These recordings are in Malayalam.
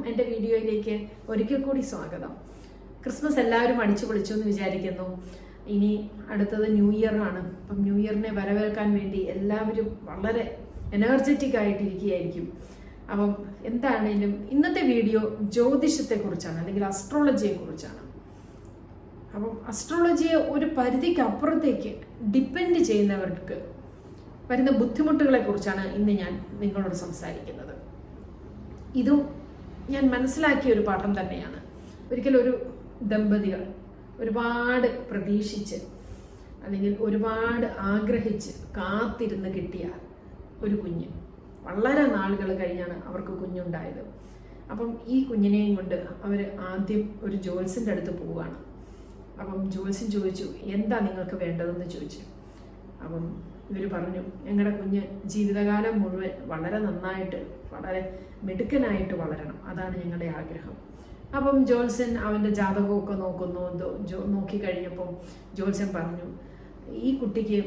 എൻ്റെ വീഡിയോയിലേക്ക് ഒരിക്കൽ കൂടി സ്വാഗതം. ക്രിസ്മസ് എല്ലാവരും അടിച്ചു പൊളിച്ചു എന്ന് വിചാരിക്കുന്നു. ഇനി അടുത്തത് ന്യൂ ഇയർ ആണ്. അപ്പം ന്യൂ ഇയറിനെ വരവേൽക്കാൻ വേണ്ടി എല്ലാവരും വളരെ എനർജറ്റിക് ആയിട്ടിരിക്കുകയായിരിക്കും. അപ്പം എന്താണേലും ഇന്നത്തെ വീഡിയോ ജ്യോതിഷത്തെക്കുറിച്ചാണ്, അല്ലെങ്കിൽ അസ്ട്രോളജിയെ കുറിച്ചാണ്. അപ്പം അസ്ട്രോളജിയെ ഒരു പരിധിക്ക് അപ്പുറത്തേക്ക് ഡിപ്പെൻഡ് ചെയ്യുന്നവർക്ക് വരുന്ന ബുദ്ധിമുട്ടുകളെ കുറിച്ചാണ് ഇന്ന് ഞാൻ നിങ്ങളോട് സംസാരിക്കുന്നത്. ഇതും ഞാൻ മനസ്സിലാക്കിയ ഒരു പാഠം തന്നെയാണ്. ഒരിക്കലൊരു ദമ്പതികൾ ഒരുപാട് പ്രതീക്ഷിച്ച് അല്ലെങ്കിൽ ഒരുപാട് ആഗ്രഹിച്ച് കാത്തിരുന്ന് കിട്ടിയ ഒരു കുഞ്ഞ് വളരെ നാളുകൾ കഴിഞ്ഞാണ് അവർക്ക് കുഞ്ഞുണ്ടായത്. അപ്പം ഈ കുഞ്ഞിനെയും കൊണ്ട് അവർ ആദ്യം ഒരു ജ്യോത്സ്യൻ്റെ അടുത്ത് പോവുകയാണ്. അപ്പം ജ്യോത്സ്യൻ ചോദിച്ചു, എന്താ നിങ്ങൾക്ക് വേണ്ടതെന്ന് ചോദിച്ചു. അപ്പം ഇവർ പറഞ്ഞു, ഞങ്ങളുടെ കുഞ്ഞ് ജീവിതകാലം മുഴുവൻ വളരെ നന്നായിട്ട് വളരെ മിടുക്കനായിട്ട് വളരണം, അതാണ് ഞങ്ങളുടെ ആഗ്രഹം. അപ്പം ജ്യോത്സ്യൻ അവൻ്റെ ജാതകമൊക്കെ നോക്കിക്കഴിഞ്ഞപ്പം ജ്യോത്സ്യൻ പറഞ്ഞു, ഈ കുട്ടിക്ക്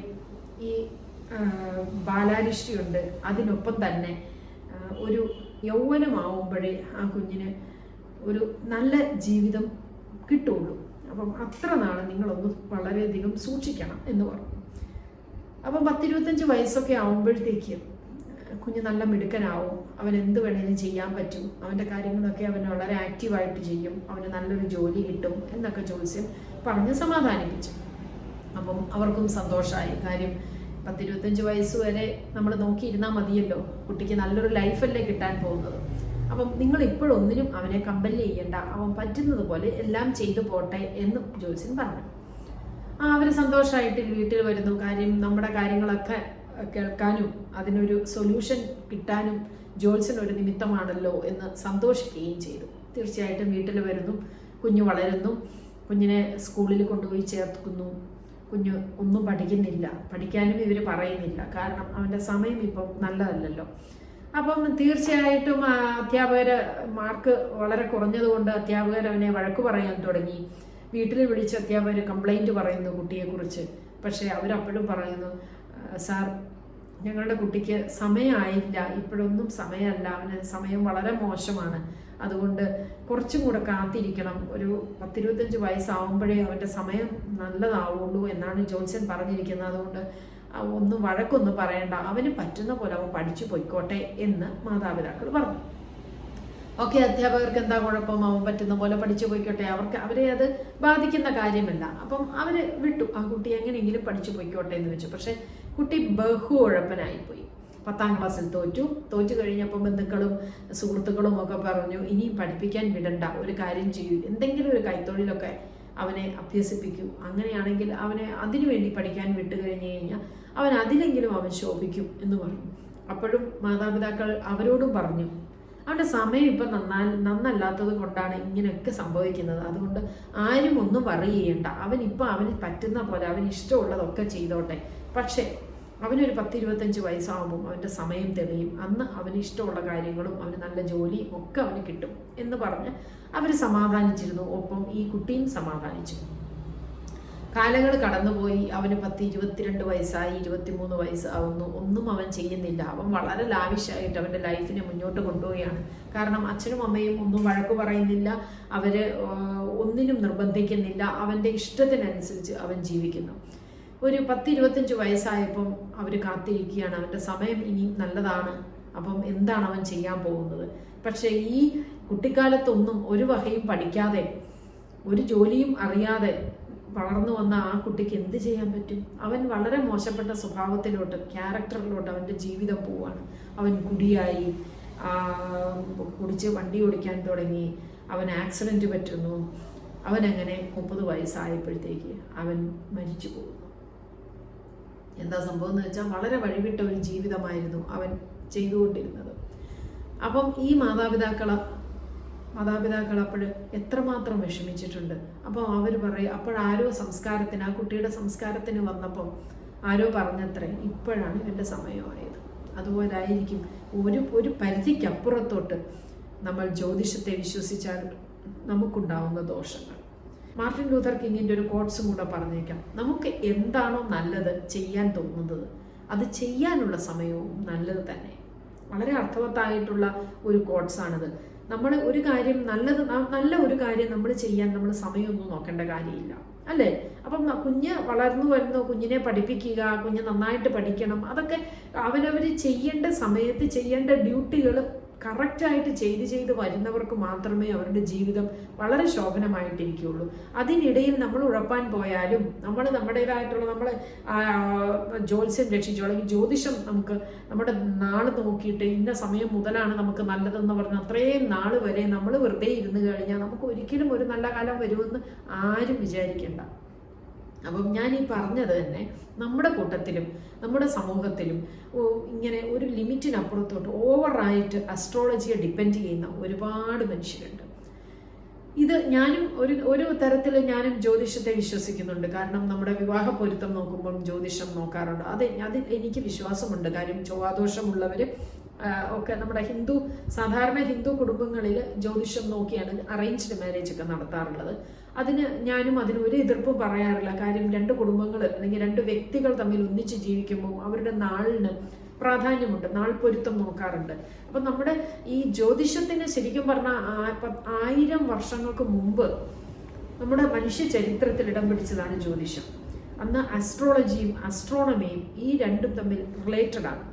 ഈ ബാലാരിഷ്ടിയുണ്ട്, അതിനൊപ്പം തന്നെ ഒരു യൗവനമാവുമ്പോഴേ ആ കുഞ്ഞിന് ഒരു നല്ല ജീവിതം കിട്ടുള്ളൂ. അപ്പം അത്ര നാൾ നിങ്ങളൊന്ന് വളരെയധികം സൂക്ഷിക്കണം എന്ന് പറഞ്ഞു. അപ്പം 10-25 വയസ്സൊക്കെ ആവുമ്പോഴത്തേക്ക് കുഞ്ഞ് നല്ല മിടുക്കനാവും, അവൻ എന്ത് വേണേലും ചെയ്യാൻ പറ്റും, അവൻ്റെ കാര്യങ്ങളൊക്കെ അവൻ വളരെ ആക്റ്റീവായിട്ട് ചെയ്യും, അവന് നല്ലൊരു ജോലി കിട്ടും എന്നൊക്കെ ജ്യോത്സ്യൻ പറഞ്ഞ് സമാധാനിപ്പിച്ചു. അപ്പം അവർക്കും സന്തോഷമായി. കാര്യം 10-25 വയസ്സ് വരെ നമ്മൾ നോക്കിയിരുന്നാൽ മതിയല്ലോ, കുട്ടിക്ക് നല്ലൊരു ലൈഫല്ലേ കിട്ടാൻ പോകുന്നത്. അപ്പം നിങ്ങൾ ഇപ്പോഴൊന്നിനും അവനെ കമ്പൽ ചെയ്യണ്ട, അവൻ പറ്റുന്നത് പോലെ എല്ലാം ചെയ്തു പോട്ടെ എന്ന് ജ്യോത്സ്യൻ പറഞ്ഞു. അവർ സന്തോഷമായിട്ട് വീട്ടിൽ വരുന്നു. കാര്യം നമ്മുടെ കാര്യങ്ങളൊക്കെ കേൾക്കാനും അതിനൊരു സൊല്യൂഷൻ കിട്ടാനും ജ്യോത്സ്യൻ ഒരു നിമിത്തമാണല്ലോ എന്ന് സന്തോഷിക്കുകയും ചെയ്തു. തീർച്ചയായിട്ടും വീട്ടിൽ വരുന്നു, കുഞ്ഞ് വളരുന്നു, കുഞ്ഞിനെ സ്കൂളിൽ കൊണ്ടുപോയി ചേർക്കുന്നു. കുഞ്ഞ് ഒന്നും പഠിക്കുന്നില്ല, പഠിക്കാനും ഇവർ പറയുന്നില്ല, കാരണം അവൻ്റെ സമയം ഇപ്പം നല്ലതല്ലല്ലോ. അപ്പം തീർച്ചയായിട്ടും അധ്യാപകർ മാർക്ക് വളരെ കുറഞ്ഞതുകൊണ്ട് അധ്യാപകർ അവനെ വഴക്ക് പറയാൻ തുടങ്ങി. വീട്ടിൽ വിളിച്ച് അധ്യാപകർ കംപ്ലൈൻറ്റ് പറയുന്നു കുട്ടിയെക്കുറിച്ച്. പക്ഷേ അവരപ്പോഴും പറയുന്നു, സാർ ഞങ്ങളുടെ കുട്ടിക്ക് സമയമായില്ല, ഇപ്പോഴൊന്നും സമയമല്ല, അവന് സമയം വളരെ മോശമാണ്, അതുകൊണ്ട് കുറച്ചും കൂടെ കാത്തിരിക്കണം, ഒരു 10-25 വയസ്സാവുമ്പോഴേ അവൻ്റെ സമയം നല്ലതാവുള്ളൂ എന്നാണ് ജ്യോത്സ്യൻ പറഞ്ഞിരിക്കുന്നത്. അതുകൊണ്ട് ഒന്നും വഴക്കൊന്നും പറയണ്ട, അവന് പറ്റുന്ന പോലെ അവൻ പഠിച്ചു പോയിക്കോട്ടെ എന്ന് മാതാപിതാക്കൾ പറഞ്ഞു. ഓക്കെ, അധ്യാപകർക്ക് എന്താ കുഴപ്പം, അവൻ പറ്റുന്ന പോലെ പഠിച്ചു പോയിക്കോട്ടെ, അവരെ അത് ബാധിക്കുന്ന കാര്യമല്ല. അപ്പം അവർ വിട്ടു, ആ കുട്ടി എങ്ങനെയെങ്കിലും പഠിച്ചു പോയിക്കോട്ടെ എന്ന് വെച്ചു. പക്ഷെ കുട്ടി ബഹു ഉഴപ്പനായിപ്പോയി. 10ാം ക്ലാസ്സിൽ തോറ്റു കഴിഞ്ഞപ്പോൾ ബന്ധുക്കളും സുഹൃത്തുക്കളും ഒക്കെ പറഞ്ഞു, ഇനിയും പഠിപ്പിക്കാൻ വിടണ്ട, ഒരു കാര്യം ചെയ്യൂ, എന്തെങ്കിലും ഒരു കൈത്തൊഴിലൊക്കെ അവനെ അഭ്യസിപ്പിക്കൂ, അങ്ങനെയാണെങ്കിൽ അവനെ അതിനു വേണ്ടി പഠിക്കാൻ വിട്ടു കഴിഞ്ഞു കഴിഞ്ഞാൽ അവൻ അതിലെങ്കിലും അവൻ ശോഭിക്കും എന്ന് പറഞ്ഞു. അപ്പോഴും മാതാപിതാക്കൾ അവരോടും പറഞ്ഞു, അവൻ്റെ സമയം ഇപ്പം നന്നല്ലാത്തത് കൊണ്ടാണ് ഇങ്ങനെയൊക്കെ സംഭവിക്കുന്നത്, അതുകൊണ്ട് ആരും ഒന്നും വറി ചെയ്യണ്ട, അവന് പറ്റുന്ന പോലെ അവന് ഇഷ്ടമുള്ളതൊക്കെ ചെയ്തോട്ടെ. പക്ഷേ അവനൊരു 10-25 വയസ്സാകുമ്പം അവൻ്റെ സമയം തെളിയും, അന്ന് അവന് ഇഷ്ടമുള്ള കാര്യങ്ങളും അവന് നല്ല ജോലിയും ഒക്കെ അവന് കിട്ടും എന്ന് പറഞ്ഞ് അവർ സമാധാനിച്ചിരുന്നു. ഒപ്പം ഈ കുട്ടിയും സമാധാനിച്ചു. കാലങ്ങൾ കടന്നുപോയി. അവന് 22 വയസ്സായി, 23 വയസ്സാവുന്നു. ഒന്നും അവൻ ചെയ്യുന്നില്ല. അവൻ വളരെ ലാവിഷായിട്ട് അവൻ്റെ ലൈഫിനെ മുന്നോട്ട് കൊണ്ടുപോവുകയാണ്. കാരണം അച്ഛനും അമ്മയും ഒന്നും വഴക്ക് പറയുന്നില്ല, അവർ ഒന്നിനും നിർബന്ധിക്കുന്നില്ല, അവൻ്റെ ഇഷ്ടത്തിനനുസരിച്ച് അവൻ ജീവിക്കുന്നു. ഒരു 10-25 വയസ്സായപ്പം അവർ കാത്തിരിക്കുകയാണ്, അവൻ്റെ സമയം ഇനി നല്ലതാണ്, അപ്പം എന്താണ് അവൻ ചെയ്യാൻ പോകുന്നത്. പക്ഷേ ഈ കുട്ടിക്കാലത്തൊന്നും ഒരു വകയും പഠിക്കാതെ ഒരു ജോലിയും അറിയാതെ വളർന്നു വന്ന ആ കുട്ടിക്ക് എന്ത് ചെയ്യാൻ പറ്റും? അവൻ വളരെ മോശപ്പെട്ട സ്വഭാവത്തിലോട്ട്, ക്യാരക്ടറിലോട്ട് അവൻ്റെ ജീവിതം പോവാണ്. അവൻ കുടിയായി, കുടിച്ച് വണ്ടി ഓടിക്കാൻ തുടങ്ങി, അവൻ ആക്സിഡൻറ്റ് പറ്റുന്നു. അവനങ്ങനെ 30 വയസ്സായപ്പോഴത്തേക്ക് അവൻ മരിച്ചു പോകുന്നു. എന്താ സംഭവം എന്ന് വെച്ചാൽ വളരെ വഴിവിട്ട ഒരു ജീവിതമായിരുന്നു അവൻ ചെയ്തുകൊണ്ടിരുന്നത്. അപ്പം ഈ മാതാപിതാക്കൾ അപ്പോൾ എത്രമാത്രം വിഷമിച്ചിട്ടുണ്ട്. അപ്പോൾ അവർ പറയും, അപ്പോഴാരോ സംസ്കാരത്തിന്, ആ കുട്ടിയുടെ സംസ്കാരത്തിന് വന്നപ്പോൾ ആരോ പറഞ്ഞത്രേ, ഇപ്പോഴാണ് ഇവൻ്റെ സമയമായത്. അതുപോലെ ആയിരിക്കും ഒരു പരിധിക്കപ്പുറത്തോട്ട് നമ്മൾ ജ്യോതിഷത്തെ വിശ്വസിച്ചാൽ നമുക്കുണ്ടാവുന്ന ദോഷങ്ങൾ. മാർട്ടിൻ ലൂഥർ കിങ്ങിൻ്റെ ഒരു കോട്ട്സും കൂടെ പറഞ്ഞേക്കാം, നമുക്ക് എന്താണോ നല്ലത് ചെയ്യാൻ തോന്നുന്നത് അത് ചെയ്യാനുള്ള സമയവും നല്ലത് തന്നെ. വളരെ അർത്ഥവത്തായിട്ടുള്ള ഒരു കോട്ട്സാണിത്. നമ്മൾ ഒരു കാര്യം നല്ല ഒരു കാര്യം നമ്മൾ ചെയ്യാൻ നമ്മൾ സമയമൊന്നും നോക്കേണ്ട കാര്യമില്ല, അല്ലേ? അപ്പം കുഞ്ഞ് വളർന്നു വരുന്നു, കുഞ്ഞിനെ പഠിപ്പിക്കുക, കുഞ്ഞ് നന്നായിട്ട് പഠിക്കണം, അതൊക്കെ അവരവർ ചെയ്യേണ്ട സമയത്ത് ചെയ്യേണ്ട ഡ്യൂട്ടികൾ കറക്റ്റായിട്ട് ചെയ്ത് വരുന്നവർക്ക് മാത്രമേ അവരുടെ ജീവിതം വളരെ ശോഭനമായിട്ടിരിക്കുകയുള്ളൂ. അതിനിടയിൽ നമ്മൾ ഉഴപ്പാൻ പോയാലും നമ്മുടേതായിട്ടുള്ള ജ്യോത്സ്യം രക്ഷിച്ചു, അല്ലെങ്കിൽ ജ്യോതിഷം നമുക്ക് നമ്മുടെ നാള് നോക്കിയിട്ട് ഇന്ന സമയം മുതലാണ് നമുക്ക് നല്ലതെന്ന് പറഞ്ഞ് അത്രയും നാൾ വരെ നമ്മൾ വെറുതെ ഇരുന്ന് കഴിഞ്ഞാൽ നമുക്ക് ഒരിക്കലും ഒരു നല്ല കാലം വരുമെന്ന് ആരും വിചാരിക്കേണ്ട. അപ്പം ഞാൻ ഈ പറഞ്ഞത് തന്നെ നമ്മുടെ കൂട്ടത്തിലും നമ്മുടെ സമൂഹത്തിലും ഇങ്ങനെ ഒരു ലിമിറ്റിനപ്പുറത്തോട്ട് ഓവറായിട്ട് അസ്ട്രോളജിയെ ഡിപ്പെൻഡ് ചെയ്യുന്ന ഒരുപാട് മനുഷ്യരുണ്ട്. ഇത് ഞാനും ഒരു തരത്തിൽ ഞാനും ജ്യോതിഷത്തെ വിശ്വസിക്കുന്നുണ്ട്. കാരണം നമ്മുടെ വിവാഹ പൊരുത്തം നോക്കുമ്പോൾ ജ്യോതിഷം നോക്കാറുണ്ട്. അതിൽ എനിക്ക് വിശ്വാസമുണ്ട്. കാര്യം ചൊവ്വാദോഷമുള്ളവർ ഒക്കെ നമ്മുടെ സാധാരണ ഹിന്ദു കുടുംബങ്ങളിൽ ജ്യോതിഷം നോക്കിയാണ് അറേഞ്ച്ഡ് മാരേജ് ഒക്കെ നടത്താറുള്ളത്. ഞാനും അതിനൊരു എതിർപ്പും പറയാറില്ല. കാര്യം രണ്ട് കുടുംബങ്ങൾ അല്ലെങ്കിൽ രണ്ട് വ്യക്തികൾ തമ്മിൽ ഒന്നിച്ച് ജീവിക്കുമ്പോൾ അവരുടെ നാളിന് പ്രാധാന്യമുണ്ട്, നാൾ പൊരുത്തം നോക്കാറുണ്ട്. അപ്പം നമ്മുടെ ഈ ജ്യോതിഷത്തിന് ശരിക്കും പറഞ്ഞാൽ 1000 വർഷങ്ങൾക്ക് മുമ്പ് നമ്മുടെ മനുഷ്യ ചരിത്രത്തിൽ ഇടം പിടിച്ചതാണ് ജ്യോതിഷം. അന്ന് ആസ്ട്രോളജിയും ആസ്ട്രോണമിയും ഈ രണ്ടും തമ്മിൽ റിലേറ്റഡ് ആണ്.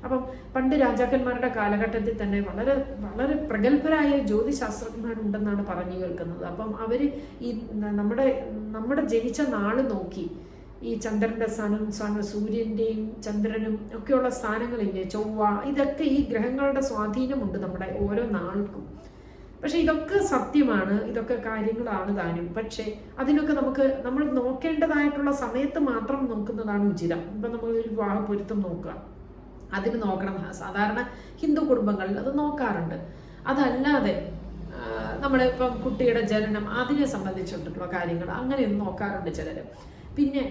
അപ്പം പണ്ട് രാജാക്കന്മാരുടെ കാലഘട്ടത്തിൽ തന്നെ വളരെ വളരെ പ്രഗത്ഭരായ ജ്യോതിശാസ്ത്രജ്ഞന്മാരുണ്ടെന്നാണ് പറഞ്ഞു കേൾക്കുന്നത്. അപ്പം അവർ ഈ നമ്മുടെ ജനിച്ച നാള് നോക്കി ഈ ചന്ദ്രന്റെ സ്ഥാനം, സൂര്യന്റെയും ചന്ദ്രനും ഒക്കെയുള്ള സ്ഥാനങ്ങളില്ലേ, ചൊവ്വ, ഇതൊക്കെ ഈ ഗ്രഹങ്ങളുടെ സ്വാധീനമുണ്ട് നമ്മുടെ ഓരോ നാൾക്കും. പക്ഷെ ഇതൊക്കെ സത്യമാണ്, ഇതൊക്കെ കാര്യങ്ങളാണ് താനും. പക്ഷെ അതിനൊക്കെ നമ്മൾ നോക്കേണ്ടതായിട്ടുള്ള സമയത്ത് മാത്രം നോക്കുന്നതാണ് ഉചിതം. ഇപ്പം നമ്മൾ ഒരു വിവാഹ പൊരുത്തം നോക്കുക, അതിന് നോക്കണം. സാധാരണ ഹിന്ദു കുടുംബങ്ങളിൽ അത് നോക്കാറുണ്ട്. അതല്ലാതെ നമ്മളിപ്പം കുട്ടിയുടെ ജനനം അതിനെ സംബന്ധിച്ചിട്ടുള്ള കാര്യങ്ങൾ അങ്ങനെയൊന്നും നോക്കാറുണ്ട് ചിലർ. പിന്നെ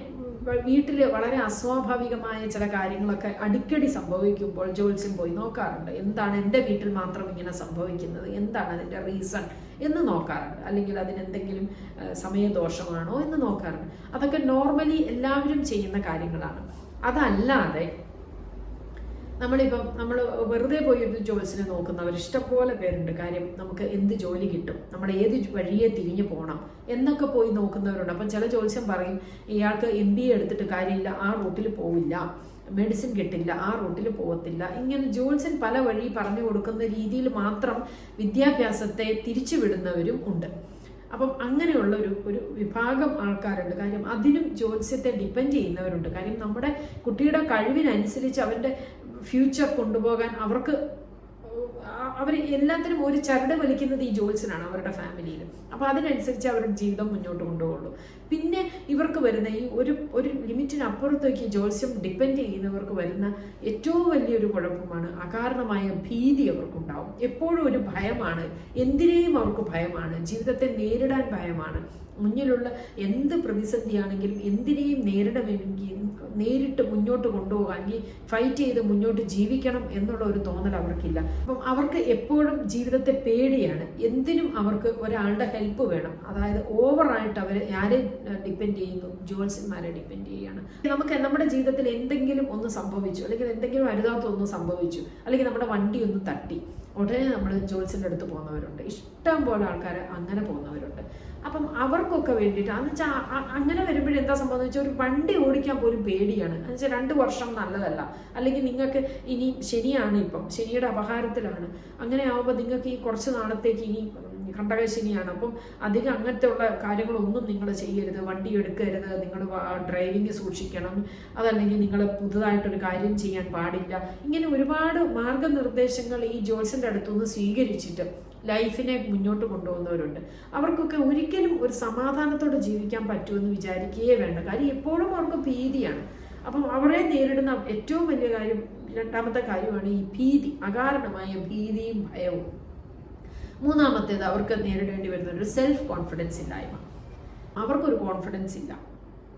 വീട്ടിൽ വളരെ അസ്വാഭാവികമായ ചില കാര്യങ്ങളൊക്കെ അടിക്കടി സംഭവിക്കുമ്പോൾ ജ്യോത്സ്യം പോയി നോക്കാറുണ്ട്. എന്താണ് എൻ്റെ വീട്ടിൽ മാത്രം ഇങ്ങനെ സംഭവിക്കുന്നത്, എന്താണ് അതിൻ്റെ റീസൺ എന്ന് നോക്കാറുണ്ട്. അല്ലെങ്കിൽ അതിനെന്തെങ്കിലും സമയദോഷമാണോ എന്ന് നോക്കാറുണ്ട്. അതൊക്കെ നോർമലി എല്ലാവരും ചെയ്യുന്ന കാര്യങ്ങളാണ്. അതല്ലാതെ നമ്മൾ വെറുതെ പോയി ഒരു ജ്യോത്സ്യനെ നോക്കുന്നവർ ഇഷ്ടംപോലെ പേരുണ്ട്. കാര്യം നമുക്ക് എന്ത് ജോലി കിട്ടും, നമ്മൾ ഏത് വഴിയെ തിരിഞ്ഞു പോകണം എന്നൊക്കെ പോയി നോക്കുന്നവരുണ്ട്. അപ്പം ചില ജ്യോത്സ്യം പറയും, ഇയാൾക്ക് MBA എടുത്തിട്ട് കാര്യമില്ല, ആ റൂട്ടിൽ പോവില്ല, മെഡിസിൻ കിട്ടില്ല, ആ റൂട്ടിൽ പോകത്തില്ല. ഇങ്ങനെ ജ്യോത്സ്യൻ പല വഴി പറഞ്ഞു കൊടുക്കുന്ന രീതിയിൽ മാത്രം വിദ്യാഭ്യാസത്തെ തിരിച്ചുവിടുന്നവരും ഉണ്ട്. അപ്പം അങ്ങനെയുള്ള ഒരു വിഭാഗം ആൾക്കാരുണ്ട്. കാര്യം അതിനും ജ്യോത്സ്യത്തെ ഡിപ്പെൻഡ് ചെയ്യുന്നവരുണ്ട്. കാര്യം നമ്മുടെ കുട്ടിയുടെ കഴിവിനനുസരിച്ച് അവൻ്റെ ഫ്യൂച്ചർ കൊണ്ടുപോകാൻ അവർ എല്ലാത്തിനും ഒരു ചരട് വലിക്കുന്നത് ഈ ജ്യോത്സ്യനാണ് അവരുടെ ഫാമിലിയിൽ. അപ്പോൾ അതിനനുസരിച്ച് അവരുടെ ജീവിതം മുന്നോട്ട് കൊണ്ടുപോകുള്ളൂ. പിന്നെ ഇവർക്ക് വരുന്ന ഈ ഒരു ലിമിറ്റിനപ്പുറത്തേക്ക് ജ്യോത്സ്യം ഡിപ്പെൻഡ് ചെയ്യുന്നവർക്ക് വരുന്ന ഏറ്റവും വലിയൊരു കുഴപ്പമാണ് അകാരണമായ ഭീതി അവർക്കുണ്ടാവും. എപ്പോഴും ഒരു ഭയമാണ്, എന്തിനേയും അവർക്ക് ഭയമാണ്, ജീവിതത്തെ നേരിടാൻ ഭയമാണ്. മുന്നിലുള്ള എന്ത് പ്രതിസന്ധിയാണെങ്കിലും എന്തിനേയും നേരിടണമെങ്കിൽ നേരിട്ട് മുന്നോട്ട് കൊണ്ടുപോകാൻ, ഈ ഫൈറ്റ് ചെയ്ത് മുന്നോട്ട് ജീവിക്കണം എന്നുള്ള ഒരു തോന്നൽ അവർക്കില്ല. അപ്പം അവർക്ക് എപ്പോഴും ജീവിതത്തെ പേടിയാണ്. എന്തിനും അവർക്ക് ഒരാളുടെ ഹെൽപ്പ് വേണം. അതായത് ഓവറായിട്ട് അവർ ആരെ ഡിപ്പെൻഡ് ചെയ്യുന്നു, ജ്യോത്സ്യന്മാരെ ഡിപ്പെൻഡ് ചെയ്യുകയാണ്. നമുക്ക് നമ്മുടെ ജീവിതത്തിൽ എന്തെങ്കിലും ഒന്ന് സംഭവിച്ചു, അല്ലെങ്കിൽ എന്തെങ്കിലും അരുതാത്തൊന്ന് സംഭവിച്ചു, അല്ലെങ്കിൽ നമ്മുടെ വണ്ടി ഒന്ന് തട്ടി, ഉടനെ നമ്മൾ ജ്യോത്സ്യൻ്റെ അടുത്ത് പോകുന്നവരുണ്ട്. ഇഷ്ടം പോലെ ആൾക്കാർ അങ്ങനെ പോകുന്നവരുണ്ട്. അപ്പം അവർക്കൊക്കെ വേണ്ടിയിട്ട് എന്ന് വെച്ചാൽ അങ്ങനെ വരുമ്പോഴെന്താ സംഭവം വെച്ചാൽ ഒരു വണ്ടി ഓടിക്കാൻ പോലും പേടിയാണ്. എന്ന് വെച്ചാൽ 2 വർഷം നല്ലതല്ല, അല്ലെങ്കിൽ നിങ്ങൾക്ക് ഇനി ശനിയാണ്, ഇപ്പം ശനിയുടെ അപഹാരത്തിലാണ്, അങ്ങനെ ആവുമ്പോൾ നിങ്ങൾക്ക് ഈ കുറച്ച് നാളത്തേക്ക് ഇനി കണ്ടകശനിയാണ്. അപ്പം അധികം അങ്ങനത്തെ ഉള്ള കാര്യങ്ങളൊന്നും നിങ്ങൾ ചെയ്യരുത്, വണ്ടി എടുക്കരുത്, നിങ്ങൾ ഡ്രൈവിങ് സൂക്ഷിക്കണം, അതല്ലെങ്കിൽ നിങ്ങൾ പുതുതായിട്ടൊരു കാര്യം ചെയ്യാൻ പാടില്ല. ഇങ്ങനെ ഒരുപാട് മാർഗനിർദ്ദേശങ്ങൾ ഈ ജ്യോത്സ്യൻ്റെ അടുത്തുനിന്ന് സ്വീകരിച്ചിട്ട് ലൈഫിനെ മുന്നോട്ട് കൊണ്ടുപോകുന്നവരുണ്ട്. അവർക്കൊക്കെ ഒരിക്കലും ഒരു സമാധാനത്തോടെ ജീവിക്കാൻ പറ്റുമെന്ന് വിചാരിക്കുകയേ വേണ്ട. കാര്യം എപ്പോഴും അവർക്ക് ഭീതിയാണ്. അപ്പം അവരെ നേരിടുന്ന ഏറ്റവും വലിയ കാര്യം, രണ്ടാമത്തെ കാര്യമാണ് ഈ ഭീതി, അകാരണമായ ഭീതിയും ഭയവും. മൂന്നാമത്തേത് അവർക്ക് നേരിടേണ്ടി വരുന്ന ഒരു സെൽഫ് കോൺഫിഡൻസ് ഇല്ലായ്മ. അവർക്കൊരു കോൺഫിഡൻസ് ഇല്ല.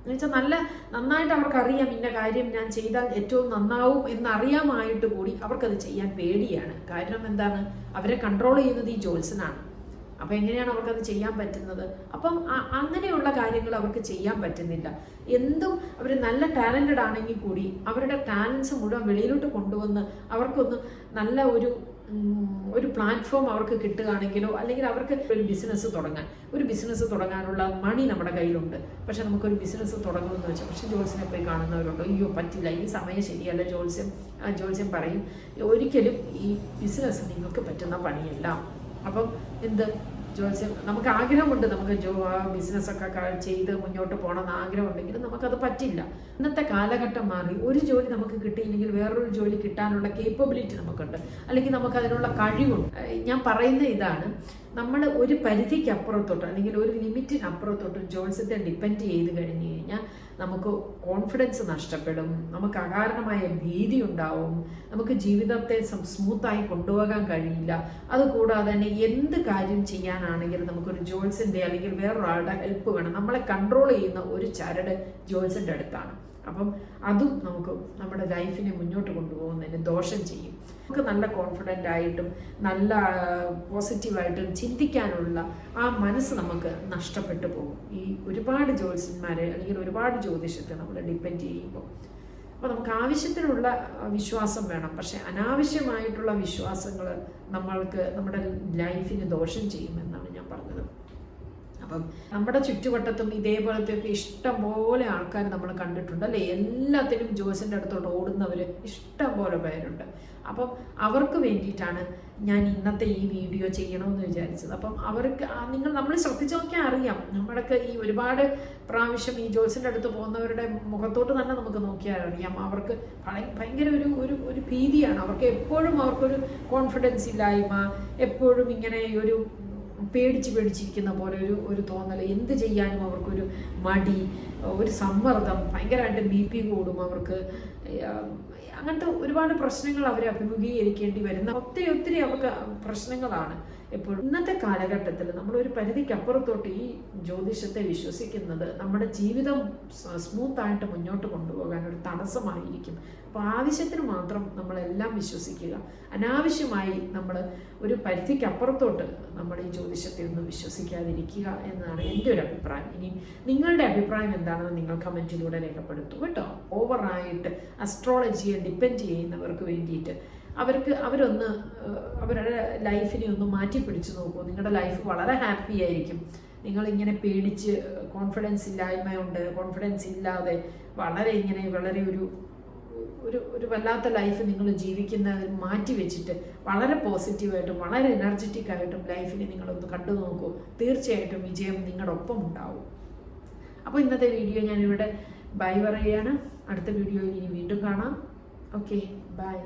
എന്നുവെച്ചാൽ നന്നായിട്ട് അവർക്കറിയാം ഇന്ന കാര്യം ഞാൻ ചെയ്താൽ ഏറ്റവും നന്നാവും എന്നറിയാമായിട്ട് കൂടി അവർക്കത് ചെയ്യാൻ പേടിയാണ്. കാരണം എന്താണ്, അവരെ കൺട്രോൾ ചെയ്യുന്നത് ഈ ജ്യോത്സ്യനാണ്. അപ്പം എങ്ങനെയാണ് അവർക്കത് ചെയ്യാൻ പറ്റുന്നത്? അപ്പം അങ്ങനെയുള്ള കാര്യങ്ങൾ അവർക്ക് ചെയ്യാൻ പറ്റുന്നില്ല. എന്തും അവർ നല്ല ടാലൻറ്റഡ് ആണെങ്കിൽ കൂടി അവരുടെ ടാലൻസ് മുഴുവൻ വെളിയിലോട്ട് കൊണ്ടുവന്ന് അവർക്കൊന്ന് നല്ല ഒരു പ്ലാറ്റ്ഫോം അവർക്ക് കിട്ടുകയാണെങ്കിലോ, അല്ലെങ്കിൽ അവർക്ക് ഒരു ബിസിനസ് തുടങ്ങാനുള്ള മണി നമ്മുടെ കയ്യിലുണ്ട്. പക്ഷെ നമുക്കൊരു ബിസിനസ് തുടങ്ങുമെന്ന് വെച്ചാൽ, പക്ഷെ ജോത്സ്യനെ പോയി കാണുന്നവരുണ്ടോ, അയ്യോ പറ്റില്ല, ഈ സമയം ശരിയല്ല, ജോത്സ്യം പറയും ഒരിക്കലും ഈ ബിസിനസ് നിങ്ങൾക്ക് പറ്റുന്ന പണിയല്ല. അപ്പം ജോത്സ്യം, നമുക്ക് ആഗ്രഹമുണ്ട്, നമുക്ക് ബിസിനസ്സൊക്കെ ചെയ്ത് മുന്നോട്ട് പോകണമെന്ന് ആഗ്രഹമുണ്ടെങ്കിലും നമുക്കത് പറ്റില്ല. ഇന്നത്തെ കാലഘട്ടം മാറി. ഒരു ജോലി നമുക്ക് കിട്ടിയില്ലെങ്കിൽ വേറൊരു ജോലി കിട്ടാനുള്ള കേപ്പബിലിറ്റി നമുക്കുണ്ട്, അല്ലെങ്കിൽ നമുക്ക് അതിനുള്ള കഴിവുണ്ട്. ഞാൻ പറയുന്ന ഇതാണ്, നമ്മൾ ഒരു പരിധിക്ക് അപ്പുറത്തോട്ട് അല്ലെങ്കിൽ ഒരു ലിമിറ്റിനപ്പുറത്തോട്ട് ജോത്സ്യത്തെ ഡിപ്പെൻഡ് ചെയ്ത് കഴിഞ്ഞ് കഴിഞ്ഞാൽ നമുക്ക് കോൺഫിഡൻസ് നഷ്ടപ്പെടും, നമുക്ക് അകാരണമായ ഭീതി ഉണ്ടാവും, നമുക്ക് ജീവിതത്തെ സ്മൂത്തായി കൊണ്ടുപോകാൻ കഴിയില്ല. അതുകൂടാതെ തന്നെ എന്ത് കാര്യം ചെയ്യാനാണെങ്കിലും നമുക്കൊരു ജോത്സ്യൻ്റെ അല്ലെങ്കിൽ വേറൊരാളുടെ ഹെൽപ്പ് വേണം. നമ്മളെ കൺട്രോൾ ചെയ്യുന്ന ഒരു ചരട് ജോത്സ്യൻ്റെ അടുത്താണ്. അപ്പം അതും നമുക്ക് നമ്മുടെ ലൈഫിനെ മുന്നോട്ട് കൊണ്ടുപോകുന്നതിന് ദോഷം ചെയ്യും. നമുക്ക് നല്ല കോൺഫിഡൻ്റ് ആയിട്ടും നല്ല പോസിറ്റീവായിട്ടും ചിന്തിക്കാനുള്ള ആ മനസ്സ് നമുക്ക് നഷ്ടപ്പെട്ടു പോകും ഈ ഒരുപാട് ജ്യോത്സ്യന്മാരെ അല്ലെങ്കിൽ ഒരുപാട് ജ്യോതിഷത്തെ നമ്മൾ ഡിപ്പെൻഡ് ചെയ്യുമ്പോൾ. അപ്പോൾ നമുക്ക് ആവശ്യത്തിനുള്ള വിശ്വാസം വേണം, പക്ഷെ അനാവശ്യമായിട്ടുള്ള വിശ്വാസങ്ങൾ നമ്മൾക്ക് നമ്മുടെ ലൈഫിന് ദോഷം ചെയ്യുമെന്നാണ് ഞാൻ പറഞ്ഞത്. അപ്പം നമ്മുടെ ചുറ്റുവട്ടത്തും ഇതേപോലത്തെയൊക്കെ ഇഷ്ടം പോലെ ആൾക്കാർ നമ്മൾ കണ്ടിട്ടുണ്ട് അല്ലേ? എല്ലാത്തിനും ജോത്സ്യൻ്റെ അടുത്തോട്ട് ഓടുന്നവർ ഇഷ്ടം പോലെ പേരുണ്ട്. അപ്പം അവർക്ക് വേണ്ടിയിട്ടാണ് ഞാൻ ഇന്നത്തെ ഈ വീഡിയോ ചെയ്യണമെന്ന് വിചാരിച്ചത്. അപ്പം അവർക്ക് നമ്മൾ ശ്രദ്ധിച്ചു നോക്കിയാൽ അറിയാം, നമ്മളൊക്കെ ഈ ഒരുപാട് പ്രാവശ്യം ഈ ജോത്സ്യൻ്റെ അടുത്ത് പോകുന്നവരുടെ മുഖത്തോട്ട് തന്നെ നമുക്ക് നോക്കിയാൽ അറിയാം, അവർക്ക് ഭയങ്കര ഒരു ഭീതിയാണ്. അവർക്ക് എപ്പോഴും അവർക്കൊരു കോൺഫിഡൻസ് ഇല്ലായ്മ, എപ്പോഴും ഇങ്ങനെ ഒരു പേടിച്ചിരിക്കുന്ന പോലെ ഒരു തോന്നൽ, എന്ത് ചെയ്യാനും അവർക്കൊരു മടി, ഒരു സമ്മർദ്ദം, ഭയങ്കരമായിട്ട് BP കൂടും അവർക്ക്. അങ്ങനത്തെ ഒരുപാട് പ്രശ്നങ്ങൾ അവരെ അഭിമുഖീകരിക്കേണ്ടി വരുന്ന ഒത്തിരി അവർക്ക് പ്രശ്നങ്ങളാണ് എപ്പോഴും. ഇന്നത്തെ കാലഘട്ടത്തിൽ നമ്മളൊരു പരിധിക്കപ്പുറത്തോട്ട് ഈ ജ്യോതിഷത്തെ വിശ്വസിക്കുന്നത് നമ്മുടെ ജീവിതം സ്മൂത്തായിട്ട് മുന്നോട്ട് കൊണ്ടുപോകാൻ ഒരു തടസ്സമായിരിക്കും. അപ്പോൾ ആവശ്യത്തിന് മാത്രം നമ്മളെല്ലാം വിശ്വസിക്കുക, അനാവശ്യമായി നമ്മൾ ഒരു പരിധിക്കപ്പുറത്തോട്ട് നമ്മൾ ഈ ജ്യോതിഷത്തെ ഒന്നും വിശ്വസിക്കാതിരിക്കുക എന്നാണ് എൻ്റെ ഒരു അഭിപ്രായം. ഇനി നിങ്ങളുടെ അഭിപ്രായം എന്താണെന്ന് നിങ്ങൾ കമൻറ്റിലൂടെ രേഖപ്പെടുത്തും കേട്ടോ. ഓവറായിട്ട് അസ്ട്രോളജിയെ ഡിപ്പെൻഡ് ചെയ്യുന്നവർക്ക് വേണ്ടിയിട്ട് അവരൊന്ന് അവരുടെ ലൈഫിനെ ഒന്ന് മാറ്റി പിടിച്ചു നോക്കൂ. നിങ്ങളുടെ ലൈഫ് വളരെ ഹാപ്പി ആയിരിക്കും. നിങ്ങളിങ്ങനെ പേടിച്ച് കോൺഫിഡൻസ് ഇല്ലാതെ വളരെ ഒരു വല്ലാത്ത ലൈഫ് നിങ്ങൾ ജീവിക്കുന്നതിന് മാറ്റി വെച്ചിട്ട് വളരെ പോസിറ്റീവായിട്ടും വളരെ എനർജറ്റിക് ആയിട്ടും ലൈഫിനെ നിങ്ങളൊന്ന് കണ്ടു നോക്കൂ. തീർച്ചയായിട്ടും വിജയം നിങ്ങളുടെ ഒപ്പം ഉണ്ടാവും. അപ്പോൾ ഇന്നത്തെ വീഡിയോ ഞാനിവിടെ ബൈ പറയുകയാണ്. അടുത്ത വീഡിയോയിൽ ഇനി വീണ്ടും കാണാം. Okay, by.